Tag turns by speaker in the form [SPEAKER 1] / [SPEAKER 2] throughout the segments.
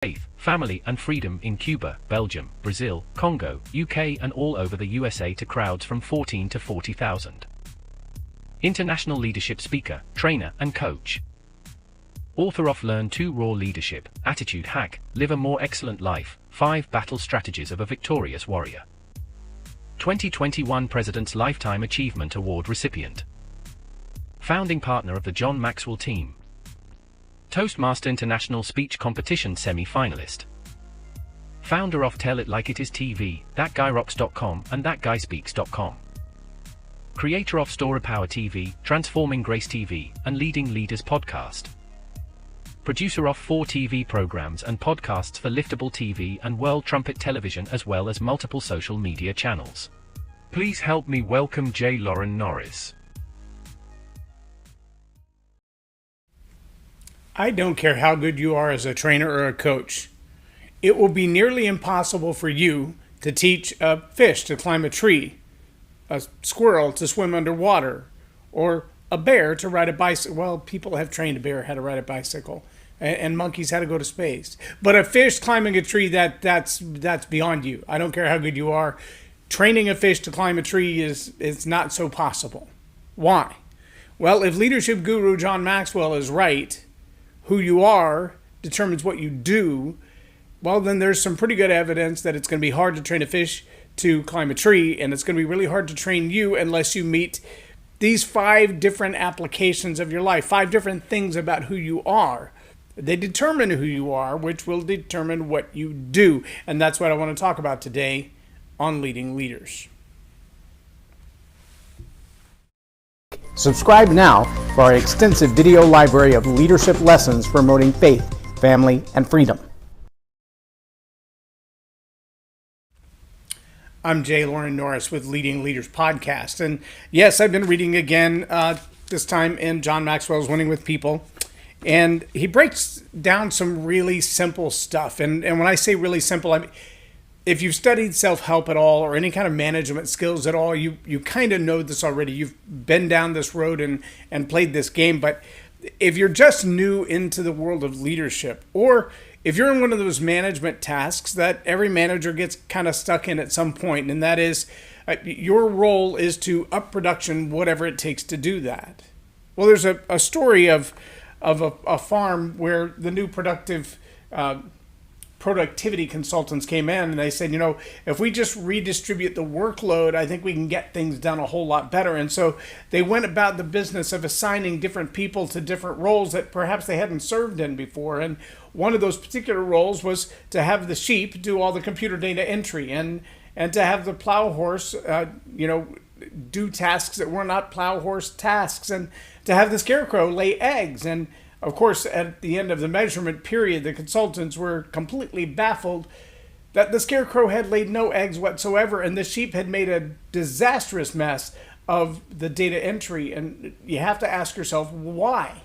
[SPEAKER 1] faith, family and freedom in Cuba, Belgium, Brazil, Congo, UK and all over the USA to crowds from 14 to 40,000. International leadership speaker, trainer and coach. Author of Learn to Raw Leadership, Attitude Hack, Live a More Excellent Life, 5 Battle Strategies of a Victorious Warrior. 2021 President's Lifetime Achievement Award recipient. Founding partner of the John Maxwell team. Toastmaster International Speech Competition semi-finalist. Founder of Tell It Like It Is TV, ThatGuyRocks.com and ThatGuySpeaks.com. Creator of Story Power TV, Transforming Grace TV, and Leading Leaders Podcast. Producer of 4 TV programs and podcasts for Liftable TV and World Trumpet Television as well as multiple social media channels. Please help me welcome J Loren Norris.
[SPEAKER 2] I don't care how good you are as a trainer or a coach. It will be nearly impossible for you to teach a fish to climb a tree, a squirrel to swim underwater, or a bear to ride a bicycle. Well, people have trained a bear how to ride a bicycle, and monkeys how to go to space. But a fish climbing a tree, that's beyond you. I don't care how good you are. Training a fish to climb a tree is not so possible. Why? Well, if leadership guru John Maxwell is right, who you are determines what you do, well, then there's some pretty good evidence that it's going to be hard to train a fish to climb a tree, and it's going to be really hard to train you unless you meet these 5 different applications of your life, 5 different things about who you are. They determine who you are, which will determine what you do, and that's what I want to talk about today on Leading Leaders.
[SPEAKER 3] Subscribe now for our extensive video library of leadership lessons promoting faith, family, and freedom.
[SPEAKER 2] I'm J Loren Norris with Leading Leaders Podcast. And yes, I've been reading again, this time in John Maxwell's Winning with People. And he breaks down some really simple stuff. And when I say really simple, I mean, if you've studied self-help at all or any kind of management skills at all, you kind of know this already. You've been down this road and played this game. But if you're just new into the world of leadership, or if you're in one of those management tasks that every manager gets kind of stuck in at some point, and that is your role is to up production, whatever it takes to do that. Well, there's a story of a farm where the new productivity consultants came in and they said, if we just redistribute the workload, I think we can get things done a whole lot better. And so they went about the business of assigning different people to different roles that perhaps they hadn't served in before. And one of those particular roles was to have the sheep do all the computer data entry and to have the plow horse, do tasks that were not plow horse tasks, and to have the scarecrow lay eggs. And of course, at the end of the measurement period, the consultants were completely baffled that the scarecrow had laid no eggs whatsoever, and the sheep had made a disastrous mess of the data entry. And you have to ask yourself, why?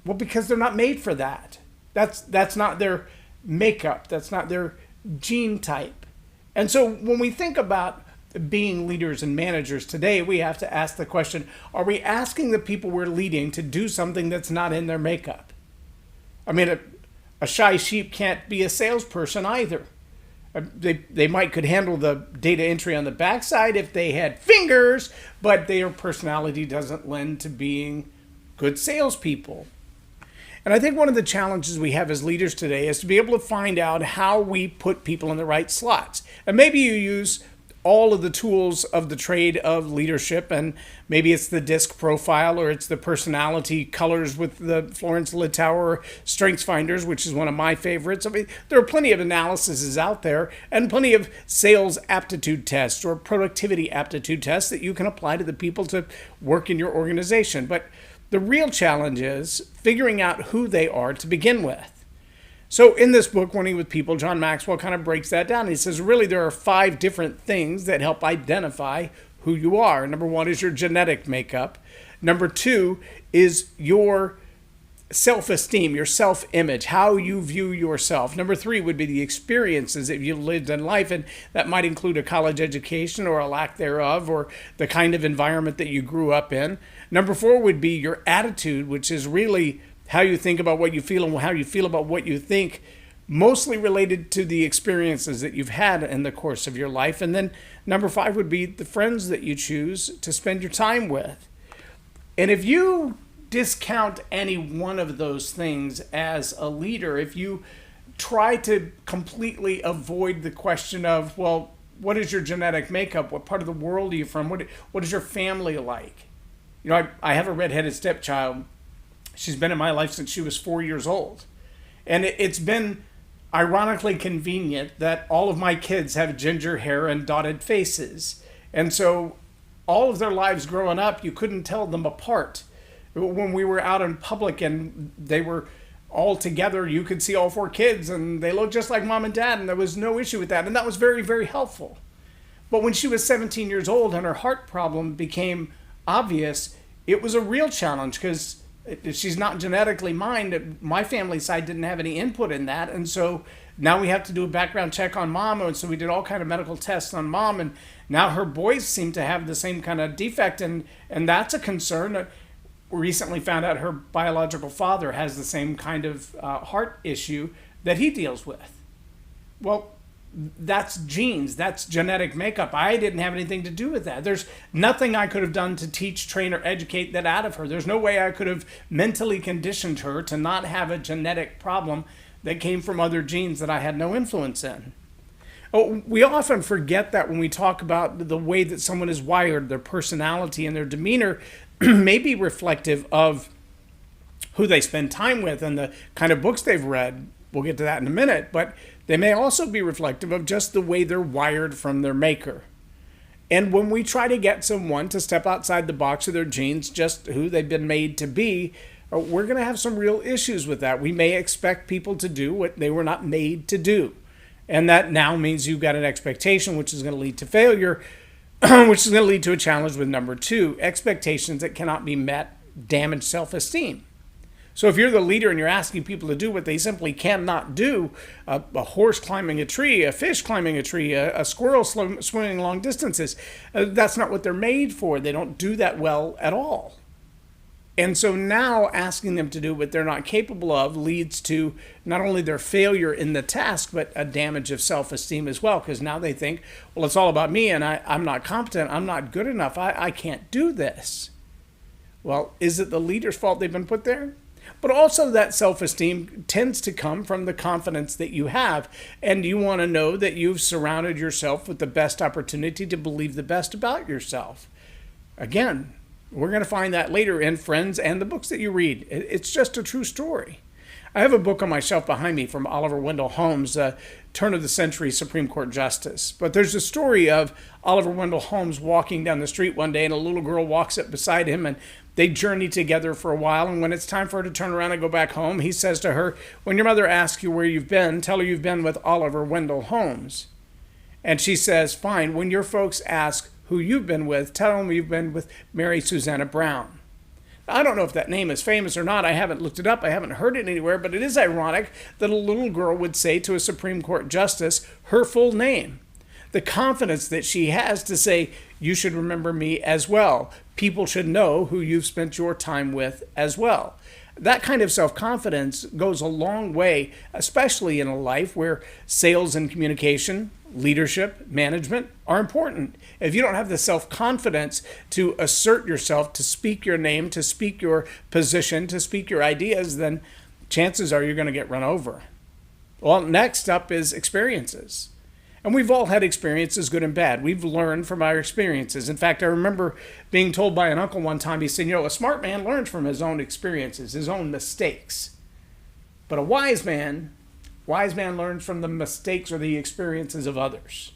[SPEAKER 2] Well, because they're not made for that. That's not their makeup. That's not their gene type. And so when we think about being leaders and managers today, we have to ask the question, are we asking the people we're leading to do something that's not in their makeup? I mean, a shy sheep can't be a salesperson either. They could handle the data entry on the backside if they had fingers, but their personality doesn't lend to being good salespeople. And I think one of the challenges we have as leaders today is to be able to find out how we put people in the right slots. And maybe you use all of the tools of the trade of leadership, and maybe it's the DISC profile, or it's the personality colors with the Florence Littauer Strengths Finders, which is one of my favorites. I mean, there are plenty of analyses out there and plenty of sales aptitude tests or productivity aptitude tests that you can apply to the people to work in your organization. But the real challenge is figuring out who they are to begin with. So in this book, Winning with People, John Maxwell kind of breaks that down. He says, really, there are 5 different things that help identify who you are. Number 1 is your genetic makeup. Number 2 is your self-esteem, your self-image, how you view yourself. Number 3 would be the experiences that you've lived in life, and that might include a college education or a lack thereof, or the kind of environment that you grew up in. Number 4 would be your attitude, which is really how you think about what you feel and how you feel about what you think mostly related to the experiences that you've had in the course of your life. And then number 5 would be the friends that you choose to spend your time with. And if you discount any one of those things as a leader, if you try to completely avoid the question of, well, what is your genetic makeup? What part of the world are you from? What is your family like? You know, I have a redheaded stepchild. She's been in my life since she was 4 years old. And it's been ironically convenient that all of my kids have ginger hair and dotted faces. And so all of their lives growing up, you couldn't tell them apart. When we were out in public and they were all together, you could see all 4 kids and they looked just like mom and dad, and there was no issue with that. And that was very, very helpful. But when she was 17 years old and her heart problem became obvious, it was a real challenge because she's not genetically mine. My family side didn't have any input in that. And so now we have to do a background check on mom. And so we did all kind of medical tests on mom. And now her boys seem to have the same kind of defect. And that's a concern. We recently found out her biological father has the same kind of heart issue that he deals with. Well, that's genes, that's genetic makeup. I didn't have anything to do with that. There's nothing I could have done to teach, train, or educate that out of her. There's no way I could have mentally conditioned her to not have a genetic problem that came from other genes that I had no influence in. Oh, we often forget that when we talk about the way that someone is wired, their personality and their demeanor may be reflective of who they spend time with and the kind of books they've read. We'll get to that in a minute, but they may also be reflective of just the way they're wired from their maker. And when we try to get someone to step outside the box of their genes, just who they've been made to be, we're going to have some real issues with that. We may expect people to do what they were not made to do. And that now means you've got an expectation, which is going to lead to failure, which is going to lead to a challenge with number 2, expectations that cannot be met, damage self-esteem. So if you're the leader and you're asking people to do what they simply cannot do, a horse climbing a tree, a fish climbing a tree, a squirrel swimming long distances, that's not what they're made for. They don't do that well at all. And so now asking them to do what they're not capable of leads to not only their failure in the task, but a damage of self-esteem as well. Because now they think, well, it's all about me and I'm not competent. I'm not good enough. I can't do this. Well, is it the leader's fault they've been put there? But also that self-esteem tends to come from the confidence that you have. And you want to know that you've surrounded yourself with the best opportunity to believe the best about yourself. Again, we're going to find that later in friends and the books that you read. It's just a true story. I have a book on my shelf behind me from Oliver Wendell Holmes, turn of the century Supreme Court Justice. But there's a story of Oliver Wendell Holmes walking down the street one day and a little girl walks up beside him and they journey together for a while. And when it's time for her to turn around and go back home, he says to her, when your mother asks you where you've been, tell her you've been with Oliver Wendell Holmes. And she says, fine, when your folks ask who you've been with, tell them you've been with Mary Susanna Brown. I don't know if that name is famous or not. I haven't looked it up. I haven't heard it anywhere, but it is ironic that a little girl would say to a Supreme Court justice her full name. The confidence that she has to say, you should remember me as well. People should know who you've spent your time with as well. That kind of self-confidence goes a long way, especially in a life where sales and communication, leadership, management are important. If you don't have the self-confidence to assert yourself, to speak your name, to speak your position, to speak your ideas, then chances are you're going to get run over. Well, next up is experiences. And we've all had experiences, good and bad. We've learned from our experiences. In fact, I remember being told by an uncle one time, he said, a smart man learns from his own experiences, his own mistakes. But a wise man learns from the mistakes or the experiences of others.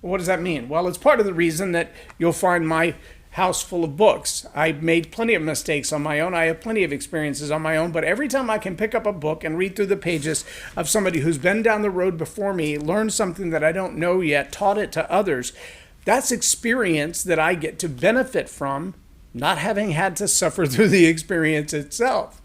[SPEAKER 2] Well, what does that mean? Well, it's part of the reason that you'll find my house full of books. I made plenty of mistakes on my own. I have plenty of experiences on my own, but every time I can pick up a book and read through the pages of somebody who's been down the road before me, learned something that I don't know yet, taught it to others, that's experience that I get to benefit from, not having had to suffer through the experience itself.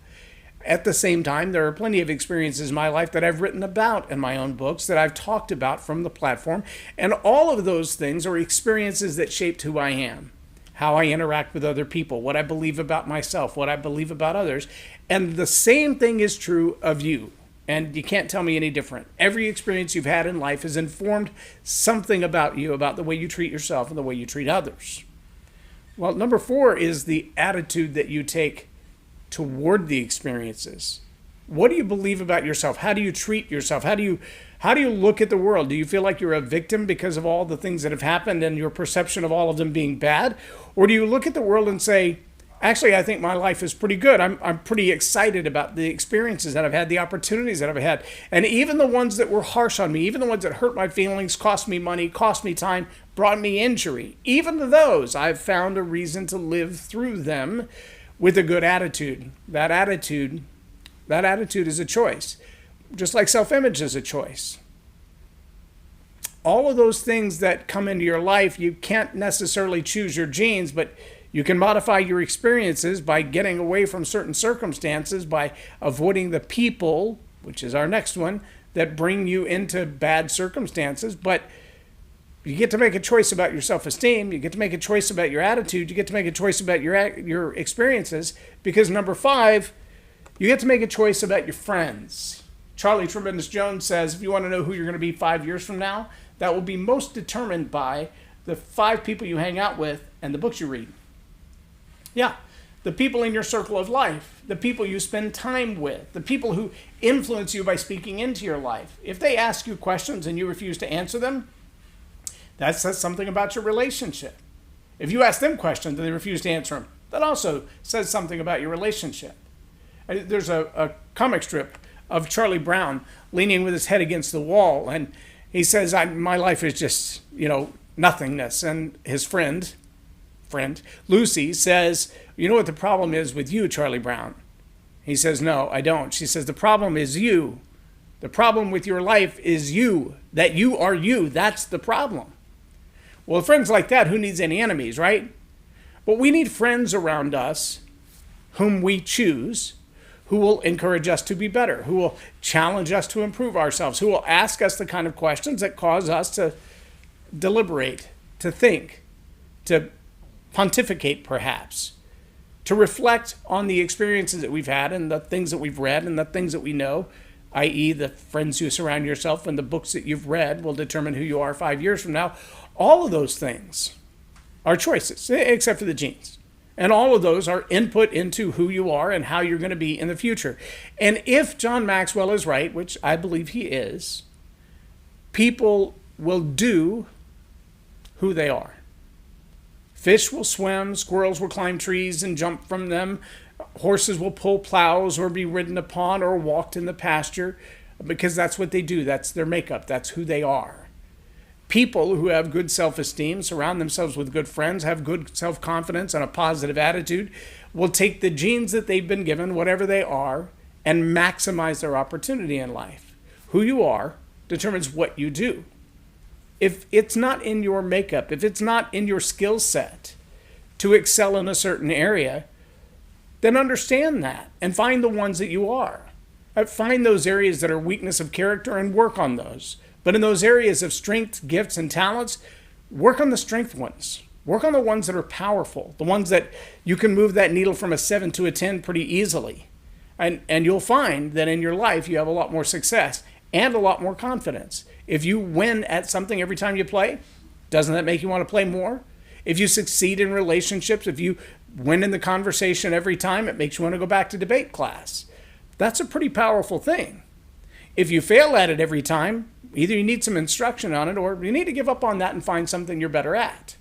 [SPEAKER 2] At the same time, there are plenty of experiences in my life that I've written about in my own books, that I've talked about from the platform, and all of those things are experiences that shaped who I am. How I interact with other people, what I believe about myself, what I believe about others. And the same thing is true of you. And you can't tell me any different. Every experience you've had in life has informed something about you, about the way you treat yourself and the way you treat others. Well, number 4 is the attitude that you take toward the experiences. What do you believe about yourself? How do you treat yourself? How do you look at the world? Do you feel like you're a victim because of all the things that have happened and your perception of all of them being bad? Or do you look at the world and say, actually, I think my life is pretty good. I'm pretty excited about the experiences that I've had, the opportunities that I've had. And even the ones that were harsh on me, even the ones that hurt my feelings, cost me money, cost me time, brought me injury, even those, I've found a reason to live through them with a good attitude. That attitude is a choice. Just like self-image is a choice. All of those things that come into your life, you can't necessarily choose your genes, but you can modify your experiences by getting away from certain circumstances, by avoiding the people, which is our next one, that bring you into bad circumstances. But you get to make a choice about your self-esteem. You get to make a choice about your attitude. You get to make a choice about your experiences. Because number 5, you get to make a choice about your friends. Charlie Tremendous Jones says, if you want to know who you're going to be 5 years from now, that will be most determined by the 5 people you hang out with and the books you read. Yeah, the people in your circle of life, the people you spend time with, the people who influence you by speaking into your life. If they ask you questions and you refuse to answer them, that says something about your relationship. If you ask them questions and they refuse to answer them, that also says something about your relationship. There's a comic strip of Charlie Brown leaning with his head against the wall, and he says, my life is just, nothingness. And his friend Lucy says, you know what the problem is with you, Charlie Brown? He says, no, I don't. She says, the problem is you. The problem with your life is you, that you are you. That's the problem. Well, friends like that, who needs any enemies, right? But we need friends around us whom we choose, who will encourage us to be better, who will challenge us to improve ourselves, who will ask us the kind of questions that cause us to deliberate, to think, to pontificate perhaps, to reflect on the experiences that we've had and the things that we've read and the things that we know, i.e. the friends you surround yourself and the books that you've read will determine who you are 5 years from now. All of those things are choices, except for the genes. And all of those are input into who you are and how you're going to be in the future. And if John Maxwell is right, which I believe he is, people will do who they are. Fish will swim, squirrels will climb trees and jump from them, horses will pull plows or be ridden upon or walked in the pasture, because that's what they do. That's their makeup. That's who they are. People who have good self-esteem, surround themselves with good friends, have good self-confidence and a positive attitude, will take the genes that they've been given, whatever they are, and maximize their opportunity in life. Who you are determines what you do. If it's not in your makeup, if it's not in your skill set to excel in a certain area, then understand that and find the ones that you are. Find those areas that are weakness of character and work on those. But in those areas of strength, gifts, and talents, work on the strength ones. Work on the ones that are powerful, the ones that you can move that needle from a 7 to a 10 pretty easily. And you'll find that in your life you have a lot more success and a lot more confidence. If you win at something every time you play, doesn't that make you want to play more? If you succeed in relationships, if you win in the conversation every time, it makes you want to go back to debate class. That's a pretty powerful thing. If you fail at it every time, either you need some instruction on it or you need to give up on that and find something you're better at.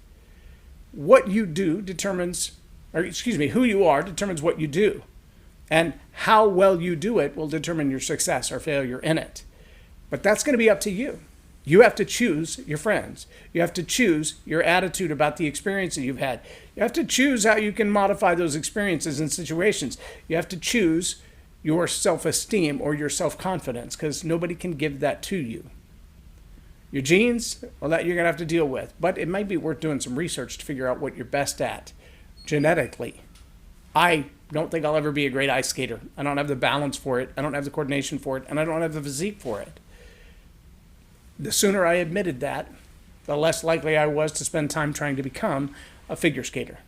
[SPEAKER 2] What you do determines, who you are determines what you do. And how well you do it will determine your success or failure in it. But that's going to be up to you. You have to choose your friends. You have to choose your attitude about the experiences you've had. You have to choose how you can modify those experiences and situations. You have to choose your self-esteem or your self-confidence, because nobody can give that to you. Your genes, well, that you're going to have to deal with. But it might be worth doing some research to figure out what you're best at genetically. I don't think I'll ever be a great ice skater. I don't have the balance for it. I don't have the coordination for it. And I don't have the physique for it. The sooner I admitted that, the less likely I was to spend time trying to become a figure skater.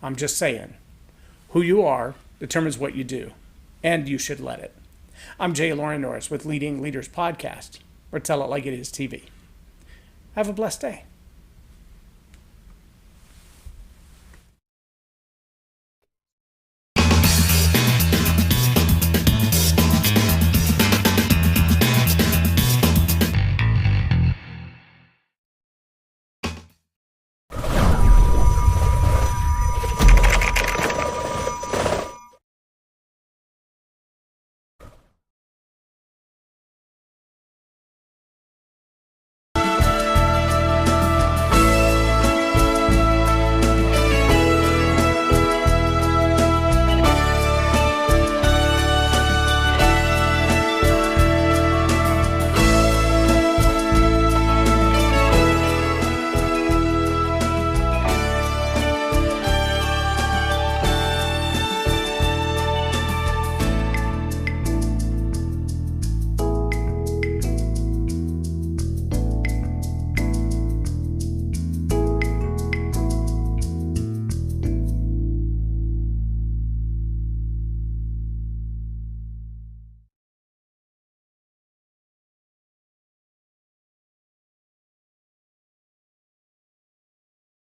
[SPEAKER 2] I'm just saying, who you are determines what you do, and you should let it. I'm J Loren Norris with Leading Leaders Podcast, or Tell It Like It Is TV. Have a blessed day.